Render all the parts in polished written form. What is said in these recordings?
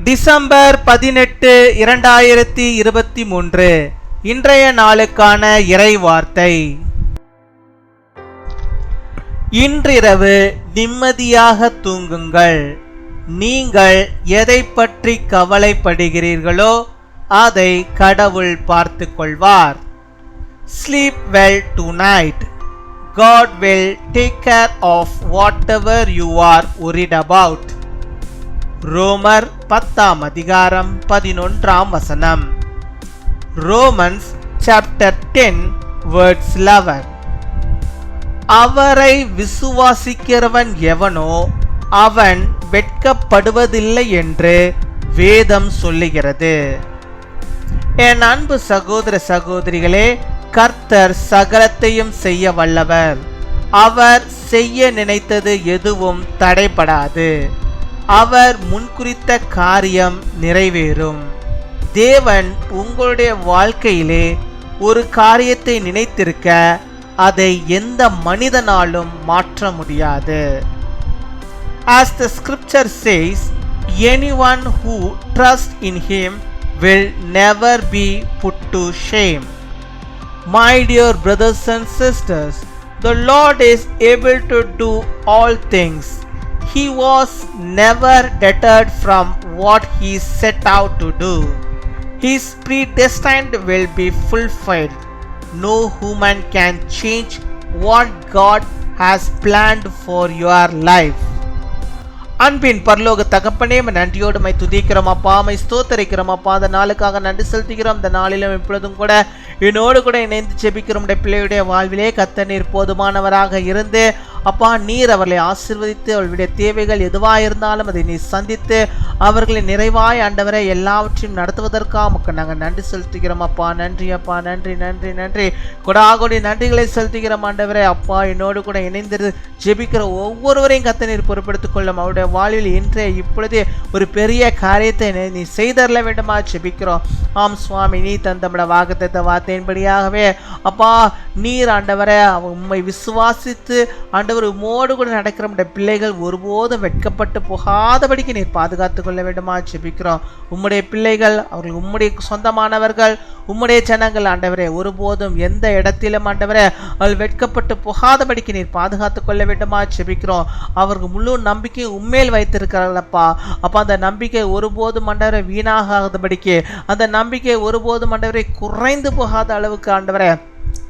December 18, 2023 இன்றைய நாளுக்கான இறை வார்த்தை. இன்றிரவு நிம்மதியாக தூங்குங்கள். நீங்கள் எதை பற்றி கவலைப்படுகிறீர்களோ அதை கடவுள் பார்த்து கொள்வார். Sleep well tonight. God will take care of whatever you are worried about. ரோமர் 10:11. Romans chapter 10 verse 11. அவரை விசுவாசிக்கிறவன் எவனோ அவன் வெட்கப்படுவதில்லை என்று வேதம் சொல்லுகிறது. என் அன்பு சகோதர சகோதரிகளே, கர்த்தர் சகலத்தையும் செய்ய வல்லவர். அவர் செய்ய நினைத்தது எதுவும் தடைபடாது. அவர் முன்குறித்த காரியம் நிறைவேறும். தேவன் உங்களுடைய வாழ்க்கையிலே ஒரு காரியத்தை நினைத்திருக்க அதை எந்த மனிதனாலும் மாற்ற முடியாது. As the scripture says, anyone who trusts in him will never be put to shame. My dear brothers and sisters, the Lord is able to do all things. He was never deterred from what he set out to do. His predestined will be fulfilled. No human can change what God has planned for your life. அன்பின் பரலோக தகப்பனே, நன்றியோடு my துதிக்கிறோம் அப்பா, my ஸ்தோத்தரிக்கிறோம் அப்பா. அந்த நாளுக்காக நன்றி செலுத்துகிறோம். இந்த நாளிலும் இப்பொழுதும் கூட என்னோடு கூட இணைந்து ஜெபிக்கிறோம். பிள்ளையுடைய வாழ்விலே கர்த்தர் நீர் போதுமானவராக இருந்து அப்பா, நீர் அவர்களை ஆசீர்வதித்து அவர்களுடைய தேவைகள் எதுவாக இருந்தாலும் அதை நீர் சந்தித்து அவர்களை நிறைவாய் ஆண்டவரை எல்லாவற்றையும் நடத்துவதற்காக உமக்கு நாங்கள் நன்றி செலுத்துகிறோம் அப்பா. நன்றி அப்பா, நன்றி நன்றி நன்றி. கொடாகொடி நன்றிகளை செலுத்துகிறோம் ஆண்டவரே. அப்பா, என்னோடு கூட இணைந்து ஜெபிக்கிற ஒவ்வொருவரையும் கர்த்தர் நீர் பொறுப்படுத்திக் கொள்ளும். அவருடைய வாழ்வில் இன்றைய இப்பொழுதே ஒரு பெரிய காரியத்தை நீ செய்தரல வேண்டுமா ஜெபிக்கிறோம். ஆம் சுவாமி, நீ தந்தமிட வாக்குத்த வார்த்தையின்படியாகவே அப்பா, நீர் ஆண்டவரை உம்மை விசுவாசித்து ஆண்டவர் உம்மோடு கூட நடக்கிற பிள்ளைகள் ஒருபோதும் வெட்கப்பட்டு போகாதபடிக்கு நீர் பாதுகாத்துக் கொள்ள வேண்டுமா ஜெபிக்கிறோம். உம்முடைய பிள்ளைகள் அவர்கள் உம்முடைய சொந்தமானவர்கள், உம்முடைய ஜனங்கள் ஆண்டவரே. ஒருபோதும் எந்த இடத்திலும் ஆண்டவரே அவர்கள் வெட்கப்பட்டு போகாதபடிக்கு நீர் பாதுகாத்துக் கொள்ள வேண்டுமா ஜெபிக்கிறோம். அவர்கள் முழு நம்பிக்கை உண்மையில் வைத்திருக்கிறார்களப்பா. அப்போ அந்த நம்பிக்கை ஒருபோதும் ஆண்டவரை வீணாகாதபடிக்கு, அந்த நம்பிக்கை ஒருபோதும் ஆண்டவரை குறைந்து போகாத அளவுக்கு ஆண்டவரை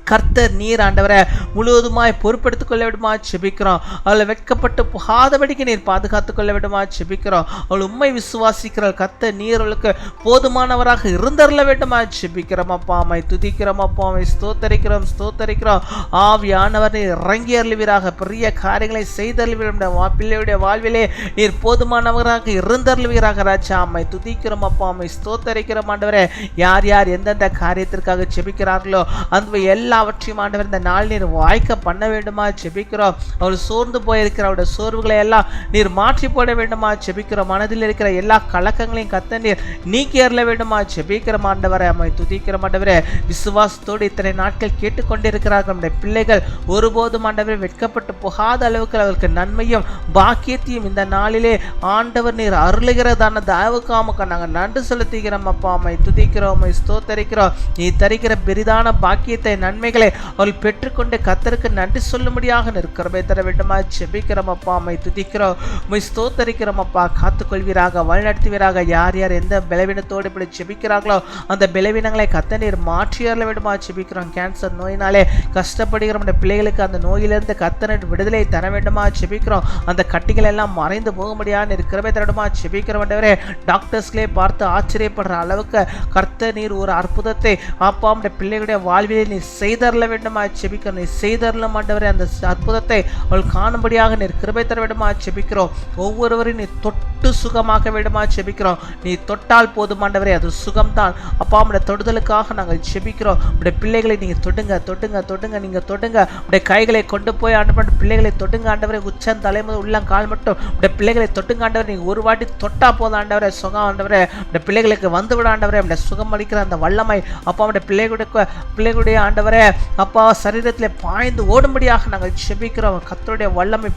கர்த்தர் நீர் ஆண்டவரை முழுவதுமாய் பொறுப்படுத்திக் கொள்ள விடுமா ஜெபிக்கிறோம். அவளை வெட்கப்பட்டு போகாதபடிக்கு நீர் பாதுகாத்துக் கொள்ள விடுமா ஜெபிக்கிறோம். அவள் உண்மை விசுவாசிக்கிறாள். கர்த்தர் நீர் அவளுக்கு போதுமானவராக இருந்தருள வேண்டுமா ஜெபிக்கிறோம் அப்பா. அம்மை துதிக்கிறோம் அப்பா, அம்மை ஸ்தோத்தரிக்கிறோம் ஸ்தோத்தரிக்கிறோம். ஆவியானவர் நீர் இறங்கி அருள்வீராக, பெரிய காரியங்களை செய்தருள்வீராக. பிள்ளையுடைய வாழ்விலே நீர் போதுமானவராக இருந்தருள்வீராக ராஜா. அம்மை துதிக்கிறோம் அப்பா, அம்மை ஸ்தோத்தரிக்கிறோம் ஆண்டவரே. யார் யார் எந்தெந்த காரியத்திற்காக ஜெபிக்கிறார்களோ அந்த எல்லாவற்றையும் ஆண்டவர் இந்த நாள் நீர் வாய்க்க பண்ண வேண்டுமா ஜெபிக்கிறோம். அவள் சோர்ந்து போயிருக்கிற அவருடைய சோர்வுகளை எல்லாம் நீர் மாற்றி போட வேண்டுமா ஜெபிக்கிறோம். மனதில் இருக்கிற எல்லா கலக்கங்களையும் கத்த நீர் நீக்கி அருள வேண்டுமா ஜெபிக்கிறோம் ஆண்டவரே. அம்மை துதிக்கிறோம் ஆண்டவரே. விசுவாசத்தோடு இத்தனை நாட்கள் கேட்டுக்கொண்டிருக்கிறார்கள் நம்முடைய பிள்ளைகள் ஒருபோதும் ஆண்டவரை வெட்கப்பட்டு போகாத அளவுக்கு அவருக்கு நன்மையும் பாக்கியத்தையும் இந்த நாளிலே ஆண்டவர் நீர் அருளுகிறதான தயவுக்காமக்க நாங்கள் நன்றி செலுத்துகிறோம் அப்பா. அம்மை துதிக்கிறோம், அம்மை ஸ்தோத்தரிக்கிறோம். நீ தருகிற பெரிதான பாக்கியத்தை நன்மைகளை அவள் பெற்றுக்கொண்டு கர்த்தருக்கு நன்றி சொல்லும்படியாக நிற்கிறமே தர வேண்டுமா ஜெபிக்கிறோம் அப்பா. அம்மை துதிக்கிறோம், உம்மை ஸ்தோத்தரிக்கிறோம் அப்பா. காத்துக்கொள்வீராக, வழிநடத்துவீராக. யார் யார் எந்த பலவீனத்தோடு இப்படி ஜெபிக்கிறார்களோ அந்த பலவீனங்களை கர்த்தர் நீர் மாற்றி அருள வேண்டுமா ஜெபிக்கிறோம். கேன்சர் நோயினாலே கஷ்டப்படுகிற நம்முடைய பிள்ளைகளுக்கு அந்த நோயிலிருந்து கர்த்தர் விடுதலை தர வேண்டுமா ஜெபிக்கிறோம். அந்த கட்டிகள் எல்லாம் மறைந்து போக முடியாது இருக்கிறவே தரணுமா ஜெபிக்கிறோம் ஆண்டவரே. டாக்டர்ஸ்களே பார்த்து ஆச்சரியப்படுற அளவுக்கு கர்த்தர் நீர் ஒரு அற்புதத்தை அப்பா நம்முடைய பிள்ளைகளுடைய வாழ்விலே நீ செய்தரல வேண்டுமா ஜெபிக்கிறோம். நீ செய்தரல ஆண்டவரே. அந்த அற்புதத்தை அவள் காணும்படியாக நீர் கிருபை தர வேண்டுமா ஜெபிக்கிறோம். ஒவ்வொருவரையும் நீ தொட்டு சுகமாக்க வேண்டுமா ஜெபிக்கிறோம். நீ தொட்டால் போதும் ஆண்டவரே, அது சுகம்தான் அப்பா. நம்முடைய தொடுதலுக்காக நாங்கள் ஜெபிக்கிறோம். உடைய பிள்ளைகளை நீங்க தொடுங்க தொடுங்க தொடுங்க, நீங்க தொடுங்க. உடைய கைகளை கொண்டு போய் ஆண்டவர் பிள்ளைகளை தொடுங்க ஆண்டவரே. உச்சம் தலைமுறை உள்ளம் கால் மட்டும் உடைய பிள்ளைகளை தொட்டுங்க ஆண்டவர். நீங்க ஒரு வாட்டி தொட்டா போதும் ஆண்டவரே, சுகம் ஆண்டவரே. உடைய பிள்ளைகளுக்கு வந்து விட ஆண்டவரே. உடைய சுகம் அளிக்கிற அந்த வல்லமை அப்பா உடைய பிள்ளைகளுடைய ஆண்டவரே அப்பா சரீரத்தில் பாய்ந்து ஓடும்படியாக நாங்கள் ஜெபிக்கிறோம். கர்த்தருடைய வல்லமை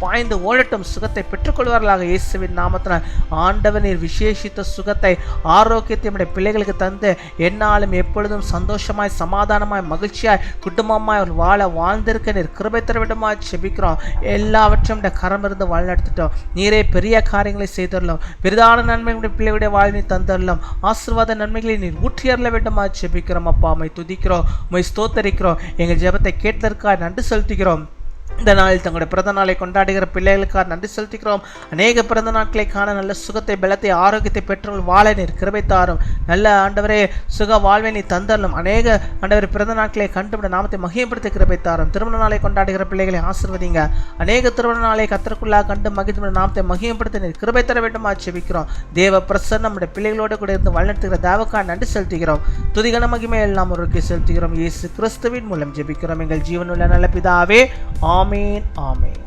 பாய்ந்து ஓடட்டும், சுகத்தை பெற்றுக்கொள்வார்களாக இயேசுவின் நாமத்தினால். ஆண்டவர் நீர் விசேஷித்த சுகத்தை ஆரோக்கியத்தை நம்முடைய பிள்ளைகளுக்கு தந்து என்னாலும் எப்பொழுதும் சந்தோஷமாய் சமாதானமாய் மகிழ்ச்சியாய் குடும்பமாய் வாழ்ந்திருக்க நீர் கிருபை தர வேண்டுமாய் ஜெபிக்கிறோம். எல்லாவற்றையும் கரம் இருந்து வழிநடத்திட்டோம். நீரே பெரிய காரியங்களை செய்தரலாம், பெரிதான நன்மைகளுடைய பிள்ளைகளுடைய வாழ்வை தந்தரலாம். ஆசீர்வாத நன்மைகளை நீர் ஊற்றியறல வேண்டுமாய் ஜெபிக்கிறோம். அப்பா உம்மை துதிக்கிறோம், உம்மை ஸ்தோத்தரிக்கிறோம். எங்கள் ஜெபத்தை கேட்டதற்காக நன்றி செலுத்துகிறோம். இந்த நாளில் தங்களுடைய பிறந்த நாளை கொண்டாடுகிற பிள்ளைகளுக்காக நன்றி செலுத்துகிறோம். அநேக பிறந்த நாட்களை காண நல்ல சுகத்தை பலத்தை ஆரோக்கியத்தை பெற்றோர்கள் வாழ நீர் கிருபை தாரும். நல்ல ஆண்டவரே சுக வாழ்வை நீ தந்தரலும். அநேக ஆண்டவர் பிறந்த நாட்களை கண்டுபிட நாமத்தை மகிமைப்படுத்த கிருபை தாரும். திருமண நாளை கொண்டாடுகிற பிள்ளைகளை ஆசீர்வதிங்க. அநேக திருமண நாளை கத்தருக்குள்ளாக கண்டு மகிழ்ந்து நாமத்தை மகிமைப்படுத்த நீர் கிருபை தர வேண்டுமா ஜெபிக்கிறோம். தேவ பிரசன்னம் நம்முடைய பிள்ளைகளோடு கூட இருந்து வழிநடத்துகிற தேவக்காக நன்றி செலுத்துகிறோம். துதிகன மகிமை எல்லாம் ஒருவருக்கு செலுத்துகிறோம். இயேசு கிறிஸ்துவின் மூலம் ஜெபிக்கிறோம் எங்கள் ஜீவனுள்ள நல்ல பிதாவே. ஆமீன் ஆமீன்.